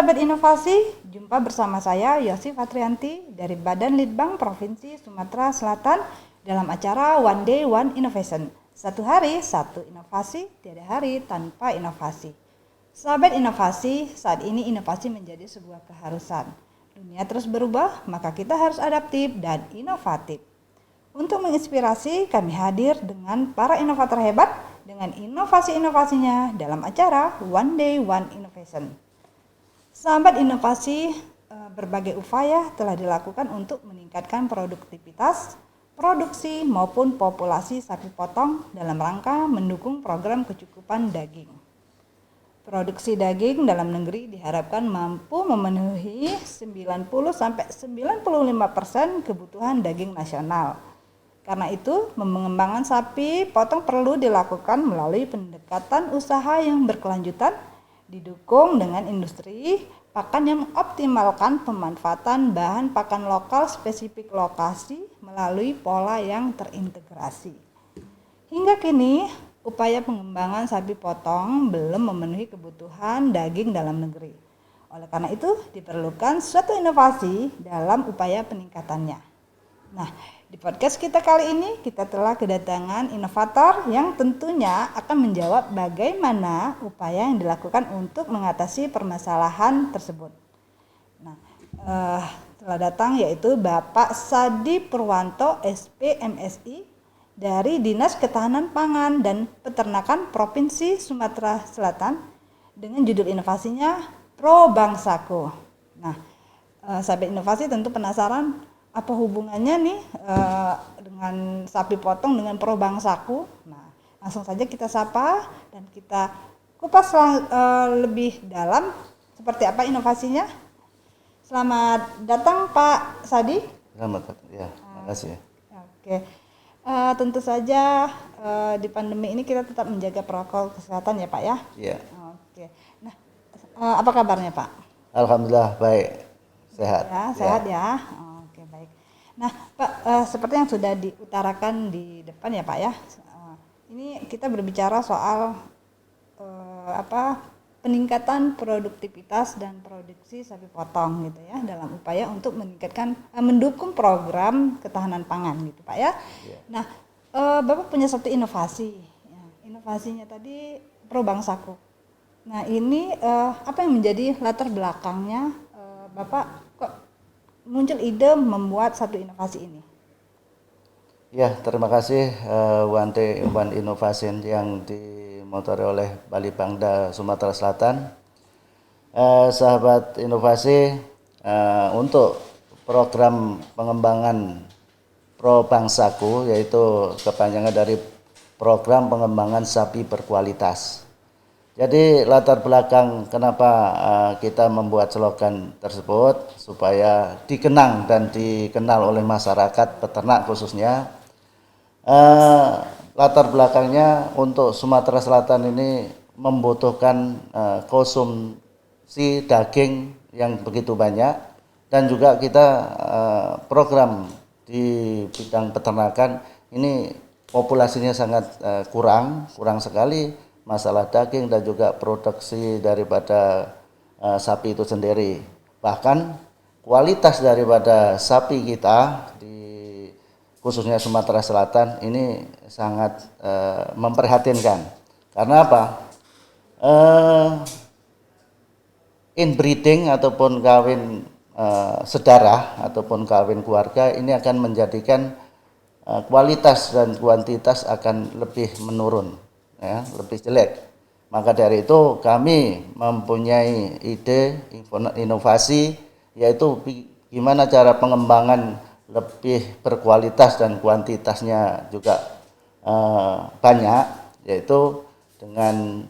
sahabat inovasi, jumpa bersama saya Yosi Fatrianti dari Badan Litbang Provinsi Sumatera Selatan dalam acara One Day One Innovation. Satu hari, satu inovasi, tiada hari tanpa inovasi. Sahabat inovasi, saat ini inovasi menjadi sebuah keharusan. Dunia terus berubah, maka kita harus adaptif dan inovatif. Untuk menginspirasi, kami hadir dengan para inovator hebat dengan inovasi-inovasinya dalam acara One Day One Innovation. Sahabat inovasi, berbagai upaya telah dilakukan untuk meningkatkan produktivitas, produksi maupun populasi sapi potong dalam rangka mendukung program kecukupan daging. Produksi daging dalam negeri diharapkan mampu memenuhi 90-95% kebutuhan daging nasional. Karena itu, pengembangan sapi potong perlu dilakukan melalui pendekatan usaha yang berkelanjutan, didukung dengan industri pakan yang mengoptimalkan pemanfaatan bahan pakan lokal spesifik lokasi melalui pola yang terintegrasi. Hingga kini, upaya pengembangan sapi potong belum memenuhi kebutuhan daging dalam negeri. Oleh karena itu, diperlukan suatu inovasi dalam upaya peningkatannya. Nah, di podcast kita kali ini kita telah kedatangan inovator yang tentunya akan menjawab bagaimana upaya yang dilakukan untuk mengatasi permasalahan tersebut. Nah, telah datang yaitu Bapak Sadi Purwanto SPMSI dari Dinas Ketahanan Pangan dan Peternakan Provinsi Sumatera Selatan dengan judul inovasinya Pro Bangsaku. Nah, sahabat inovasi tentu penasaran apa hubungannya nih dengan sapi potong dengan Pro Bangsaku. Nah, langsung saja kita sapa dan kita kupas lebih dalam seperti apa inovasinya. Selamat datang Pak Sadi. Selamat, ya, terima kasih. Oke, tentu saja di pandemi ini kita tetap menjaga protokol kesehatan ya Pak ya. Iya. Oke, nah apa kabarnya Pak? Alhamdulillah baik, sehat. Ya, sehat ya. Oke, baik. Nah Pak, seperti yang sudah diutarakan di depan ya Pak ya, ini kita berbicara soal peningkatan produktivitas dan produksi sapi potong gitu ya, dalam upaya untuk meningkatkan mendukung program ketahanan pangan gitu Pak ya. Yeah. Nah, Bapak punya satu inovasi. Ya, inovasinya tadi Pro Bangsaku. Nah, ini apa yang menjadi latar belakangnya Bapak kok muncul ide membuat satu inovasi ini? Ya, terima kasih One Day One Innovation yang dimotori oleh Balibangda Sumatera Selatan. Sahabat inovasi, untuk program pengembangan Pro Bangsaku, yaitu kepanjangan dari program pengembangan sapi berkualitas. Jadi latar belakang kenapa kita membuat slogan tersebut supaya dikenang dan dikenal oleh masyarakat peternak khususnya. Latar belakangnya untuk Sumatera Selatan ini membutuhkan konsumsi daging yang begitu banyak, dan juga kita program di bidang peternakan ini populasinya sangat kurang sekali masalah daging dan juga produksi daripada sapi itu sendiri. Bahkan kualitas daripada sapi kita di khususnya Sumatera Selatan ini sangat memprihatinkan. Karena apa? Inbreeding ataupun kawin sedarah ataupun kawin keluarga ini akan menjadikan kualitas dan kuantitas akan lebih menurun, ya, lebih jelek. Maka dari itu kami mempunyai ide inovasi, yaitu gimana cara pengembangan lebih berkualitas dan kuantitasnya juga banyak, yaitu dengan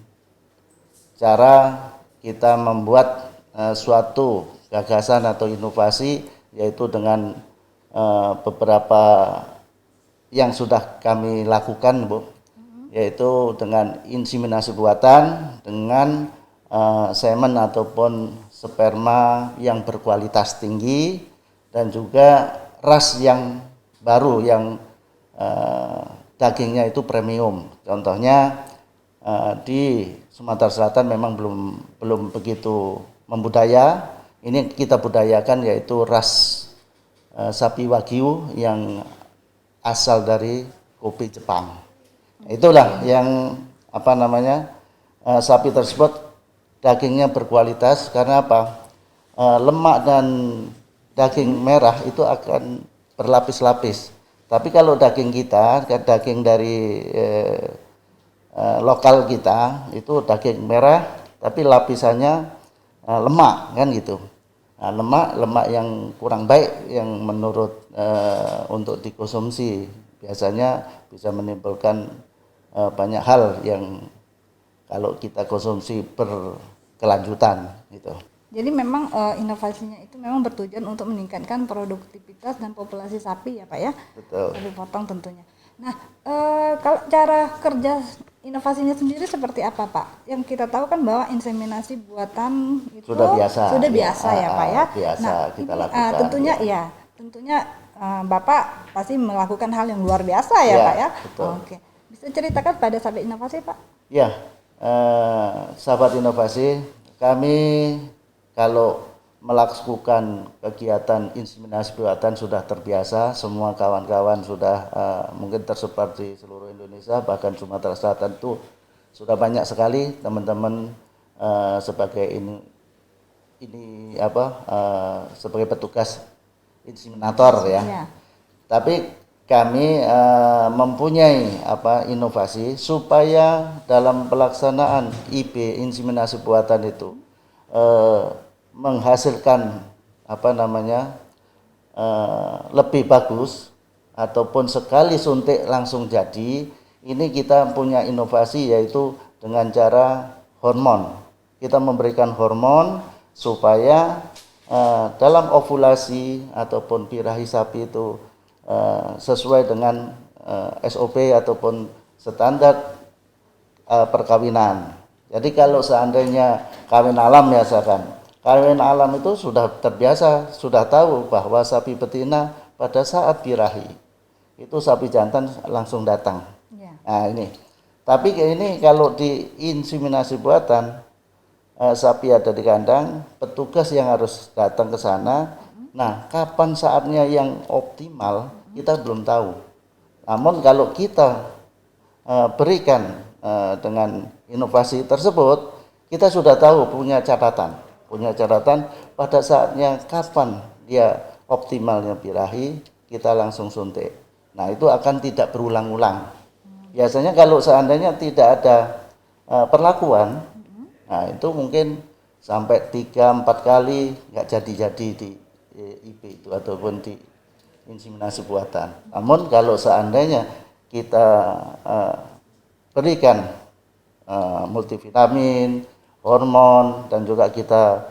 cara kita membuat suatu gagasan atau inovasi, yaitu dengan beberapa yang sudah kami lakukan, Bu, yaitu dengan inseminasi buatan dengan semen ataupun sperma yang berkualitas tinggi dan juga ras yang baru yang dagingnya itu premium. Contohnya di Sumatera Selatan memang belum begitu membudaya. Ini kita budayakan yaitu ras sapi Wagyu yang asal dari Kobe Jepang. Itulah yang sapi tersebut dagingnya berkualitas karena apa? Lemak dan daging merah itu akan berlapis-lapis. Tapi kalau daging kita, daging dari lokal kita itu daging merah, tapi lapisannya lemak kan gitu. Nah, lemak yang kurang baik yang menurut untuk dikonsumsi biasanya bisa menimbulkan banyak hal yang kalau kita konsumsi berkelanjutan gitu. Jadi memang inovasinya itu memang bertujuan untuk meningkatkan produktivitas dan populasi sapi ya Pak ya. Betul. Sapi potong tentunya. Nah, kalau cara kerja inovasinya sendiri seperti apa Pak? Yang kita tahu kan bahwa inseminasi buatan itu sudah biasa ya Pak ya. Biasa nah, kita ini, lakukan. Tentunya Bapak pasti melakukan hal yang luar biasa ya Pak ya. Betul. Oke. Bisa ceritakan pada sahabat inovasi Pak? Ya, sahabat inovasi, kami kalau melakukan kegiatan inseminasi buatan sudah terbiasa, semua kawan-kawan sudah mungkin tersebar di seluruh Indonesia, bahkan Sumatera Selatan itu sudah banyak sekali teman-teman sebagai sebagai petugas inseminator ya. Tapi kami mempunyai inovasi supaya dalam pelaksanaan IB inseminasi buatan itu menghasilkan lebih bagus ataupun sekali suntik langsung jadi. Ini kita punya inovasi yaitu dengan cara hormon. Kita memberikan hormon supaya dalam ovulasi ataupun birahi sapi itu sesuai dengan SOP ataupun standar perkawinan. Jadi kalau seandainya kawin alam misalkan, kawin alam itu sudah terbiasa, sudah tahu bahwa sapi betina pada saat birahi itu sapi jantan langsung datang. Ya. Nah ini, tapi ini kalau di inseminasi buatan sapi ada di kandang, petugas yang harus datang ke sana. Nah, kapan saatnya yang optimal kita belum tahu. Namun kalau kita berikan dengan inovasi tersebut, kita sudah tahu punya catatan pada saatnya kapan dia optimalnya birahi, kita langsung suntik. Nah, itu akan tidak berulang-ulang. Biasanya kalau seandainya tidak ada perlakuan, nah itu mungkin sampai 3-4 kali nggak jadi di IB itu ataupun di inseminasi buatan. Namun kalau seandainya kita berikan multivitamin, hormon, dan juga kita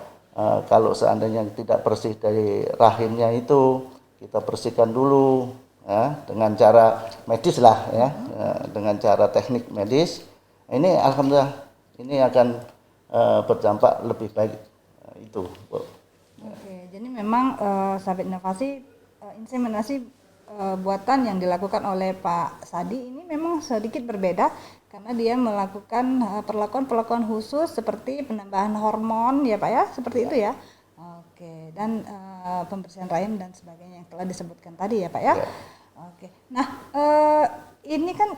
kalau seandainya tidak bersih dari rahimnya itu kita bersihkan dulu ya, dengan cara medis lah ya, dengan cara teknik medis. Ini alhamdulillah ini akan berdampak lebih baik itu. Oke, jadi memang sahabat inovasi inseminasi buatan yang dilakukan oleh Pak Sadi ini memang sedikit berbeda karena dia melakukan perlakuan khusus seperti penambahan hormon ya Pak ya, seperti itu ya. Oke, dan pembersihan rahim dan sebagainya yang telah disebutkan tadi ya Pak ya. Oke, nah ini kan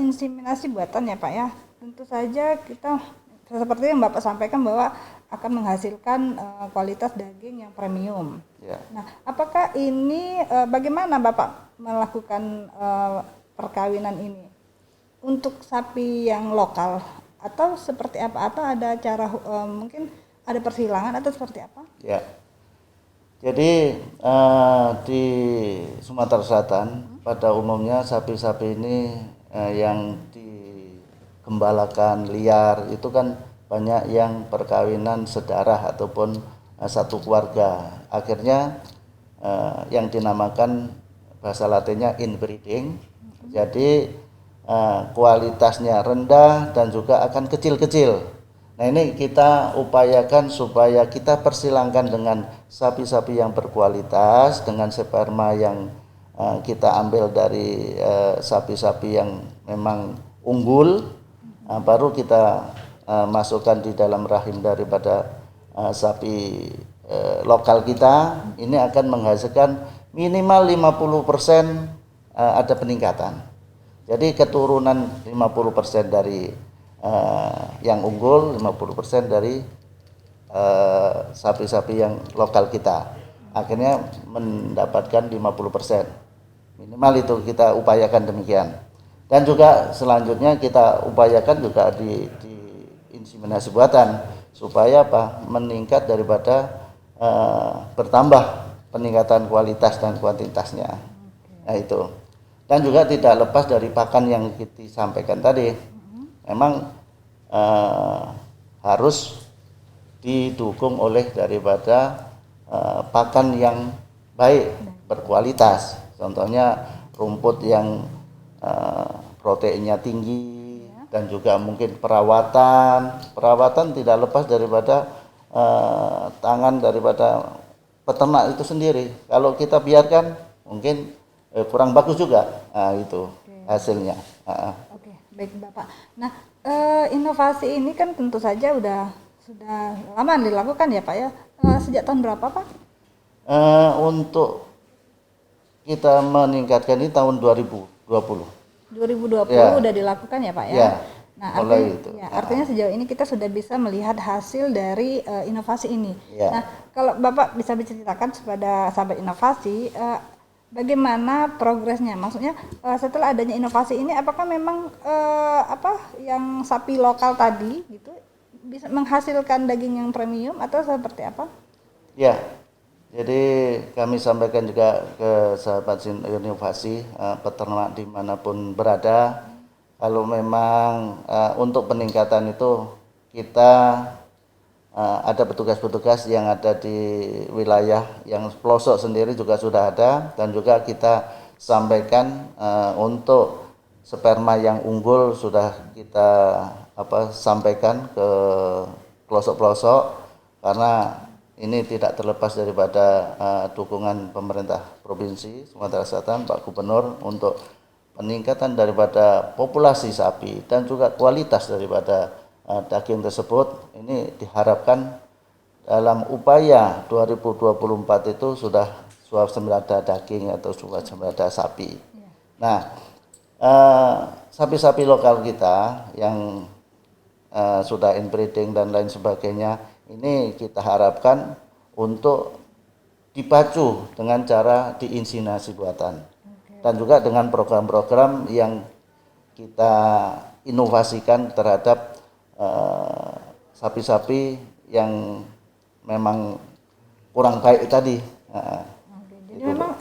inseminasi buatan ya Pak ya. Tentu saja kita seperti yang Bapak sampaikan bahwa akan menghasilkan kualitas daging yang premium. Ya. Nah, apakah ini bagaimana Bapak melakukan perkawinan ini untuk sapi yang lokal atau seperti apa? Atau ada cara mungkin ada persilangan atau seperti apa? Ya. Jadi di Sumatera Selatan pada umumnya sapi-sapi ini yang digembalakan liar itu kan banyak yang perkawinan sedarah ataupun satu keluarga. Akhirnya yang dinamakan bahasa latinnya inbreeding. Jadi kualitasnya rendah dan juga akan kecil-kecil. Nah ini kita upayakan supaya kita persilangkan dengan sapi-sapi yang berkualitas, dengan sperma yang kita ambil dari sapi-sapi yang memang unggul, baru kita masukkan di dalam rahim daripada sapi lokal kita ini akan menghasilkan minimal 50% ada peningkatan. Jadi keturunan 50% dari yang unggul, 50% dari sapi-sapi yang lokal kita. Akhirnya mendapatkan 50%. Minimal itu kita upayakan demikian. Dan juga selanjutnya kita upayakan juga di inseminasi buatan supaya apa? Meningkat daripada bertambah peningkatan kualitas dan kuantitasnya. Nah itu. Dan juga tidak lepas dari pakan yang kita sampaikan tadi. Memang harus didukung oleh daripada pakan yang baik, berkualitas. Contohnya rumput yang proteinnya tinggi, dan juga mungkin perawatan tidak lepas daripada tangan daripada peternak itu sendiri. Kalau kita biarkan mungkin kurang bagus juga. Nah, itu hasilnya. Oke, baik Bapak. Nah, inovasi ini kan tentu saja sudah lama dilakukan ya Pak ya. Sejak tahun berapa Pak? Untuk kita meningkatkan ini tahun 2020. 2020 ya. Udah dilakukan ya Pak ya. Ya. Nah, Artinya sejauh ini kita sudah bisa melihat hasil dari inovasi ini. Ya. Nah, kalau Bapak bisa menceritakan kepada sahabat inovasi, bagaimana progresnya? Maksudnya setelah adanya inovasi ini, apakah memang yang sapi lokal tadi gitu bisa menghasilkan daging yang premium atau seperti apa? Ya, jadi kami sampaikan juga ke sahabat inovasi peternak dimanapun berada. Kalau memang untuk peningkatan itu kita ada petugas-petugas yang ada di wilayah yang pelosok sendiri juga sudah ada, dan juga kita sampaikan untuk sperma yang unggul sudah kita sampaikan ke pelosok-pelosok, karena ini tidak terlepas daripada dukungan pemerintah Provinsi Sumatera Selatan, Pak Gubernur, untuk peningkatan daripada populasi sapi dan juga kualitas daripada daging tersebut. Ini diharapkan dalam upaya 2024 itu sudah swasembada daging atau swasembada sapi. Nah, sapi-sapi lokal kita yang sudah inbreeding dan lain sebagainya, ini kita harapkan untuk dipacu dengan cara diinseminasi buatan. Dan juga dengan program-program yang kita inovasikan terhadap sapi-sapi yang memang kurang baik tadi. Jadi memang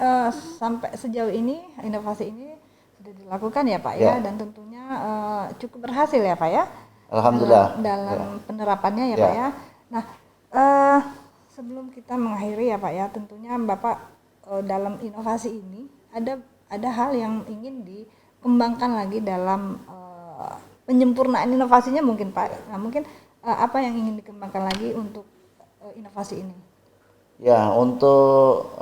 sampai sejauh ini inovasi ini sudah dilakukan ya Pak ya, dan tentunya cukup berhasil ya Pak ya. Alhamdulillah. Dalam penerapannya ya Pak ya. Nah, sebelum kita mengakhiri ya Pak ya, tentunya Bapak dalam inovasi ini ada hal yang ingin dikembangkan lagi dalam penyempurnaan inovasinya mungkin Pak. Nah, mungkin apa yang ingin dikembangkan lagi untuk inovasi ini? Ya, untuk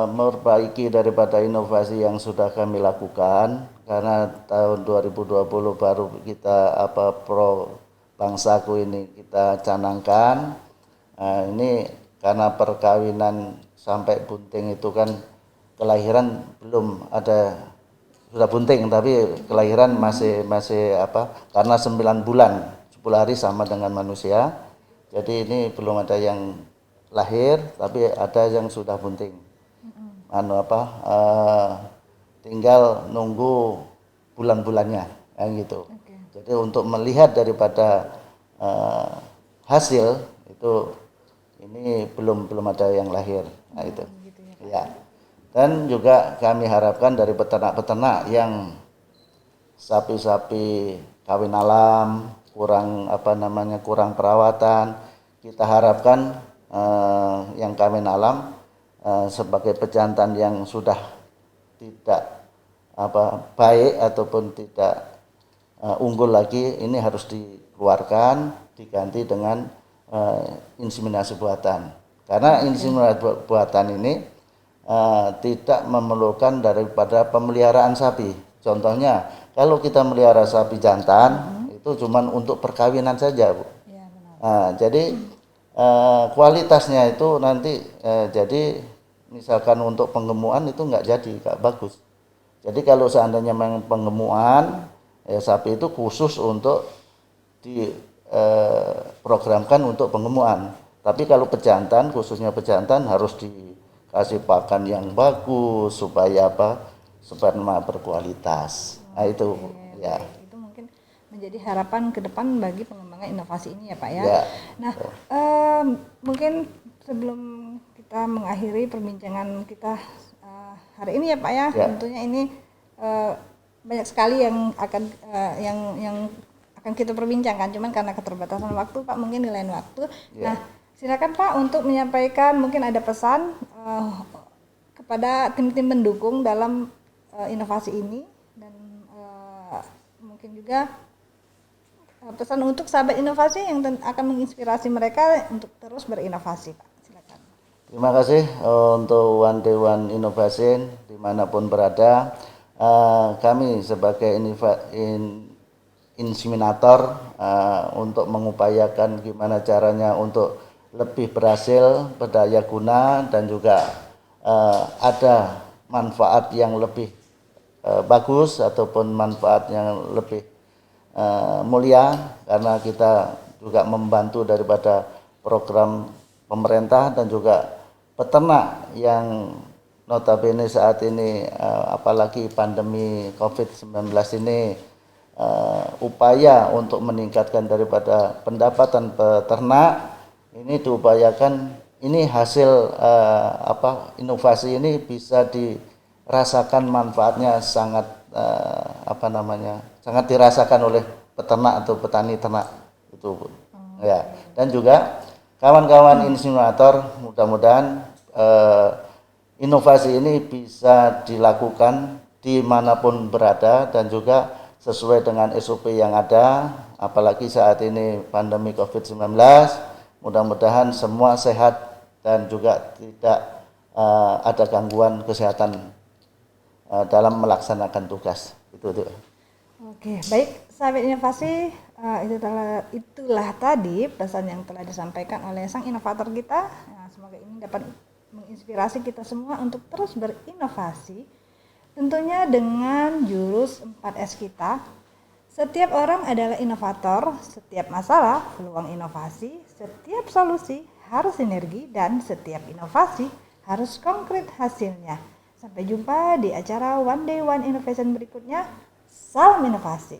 memperbaiki daripada inovasi yang sudah kami lakukan, karena tahun 2020 baru kita Pro Bangsaku ini kita canangkan. Ini karena perkawinan sampai bunting itu kan kelahiran belum ada, sudah bunting tapi kelahiran masih karena 9 bulan 10 hari sama dengan manusia. Jadi ini belum ada yang lahir, tapi ada yang sudah bunting. Tinggal nunggu bulan-bulannya gitu. Jadi untuk melihat daripada hasil itu, ini belum ada yang lahir. Nah itu. Ya. Dan juga kami harapkan dari peternak-peternak yang sapi-sapi kawin alam kurang perawatan, kita harapkan yang kawin alam sebagai pejantan yang sudah tidak baik ataupun tidak unggul lagi, ini harus dikeluarkan, diganti dengan inseminasi buatan. Karena inseminasi buatan ini tidak memerlukan daripada pemeliharaan sapi. Contohnya, kalau kita melihara sapi jantan itu cuma untuk perkawinan saja, Bu. Ya, benar. Jadi kualitasnya itu nanti jadi misalkan untuk penggemukan itu nggak jadi, nggak bagus. Jadi kalau seandainya memang penggemukan, ya sapi itu khusus untuk diprogramkan untuk penggemukan. Tapi kalau pejantan, khususnya pejantan harus dikasih pakan yang bagus supaya apa? Sperma berkualitas. Nah itu ya. Itu mungkin menjadi harapan ke depan bagi pengembangan inovasi ini ya Pak ya. Ya. Nah mungkin sebelum kita mengakhiri perbincangan kita hari ini ya Pak ya, tentunya ini banyak sekali yang akan yang akan kita perbincangkan, cuman karena keterbatasan waktu Pak mungkin di lain waktu. Nah silakan Pak untuk menyampaikan, mungkin ada pesan kepada tim-tim pendukung dalam inovasi ini, dan mungkin juga pesan untuk sahabat inovasi yang akan menginspirasi mereka untuk terus berinovasi Pak. Silakan. Terima kasih untuk One Day One Innovation dimanapun berada. Kami sebagai inseminator untuk mengupayakan gimana caranya untuk lebih berhasil, berdaya guna, dan juga ada manfaat yang lebih bagus ataupun manfaat yang lebih mulia, karena kita juga membantu daripada program pemerintah dan juga peternak yang notabene saat ini apalagi pandemi COVID-19 ini upaya untuk meningkatkan daripada pendapatan peternak ini diupayakan, ini hasil inovasi ini bisa dirasakan manfaatnya sangat sangat dirasakan oleh peternak atau petani ternak itu ya. Dan juga kawan-kawan inseminator, mudah-mudahan inovasi ini bisa dilakukan dimanapun berada dan juga sesuai dengan SOP yang ada, apalagi saat ini pandemi COVID-19. Mudah-mudahan semua sehat dan juga tidak ada gangguan kesehatan dalam melaksanakan tugas. Itu. Oke, baik sahabat inovasi, itulah tadi pesan yang telah disampaikan oleh sang inovator kita. Nah, semoga ini dapat menginspirasi kita semua untuk terus berinovasi, tentunya dengan jurus 4S kita. Setiap orang adalah inovator, setiap masalah peluang inovasi, setiap solusi harus sinergi, dan setiap inovasi harus konkret hasilnya. Sampai jumpa di acara One Day One Innovation berikutnya. Salam inovasi.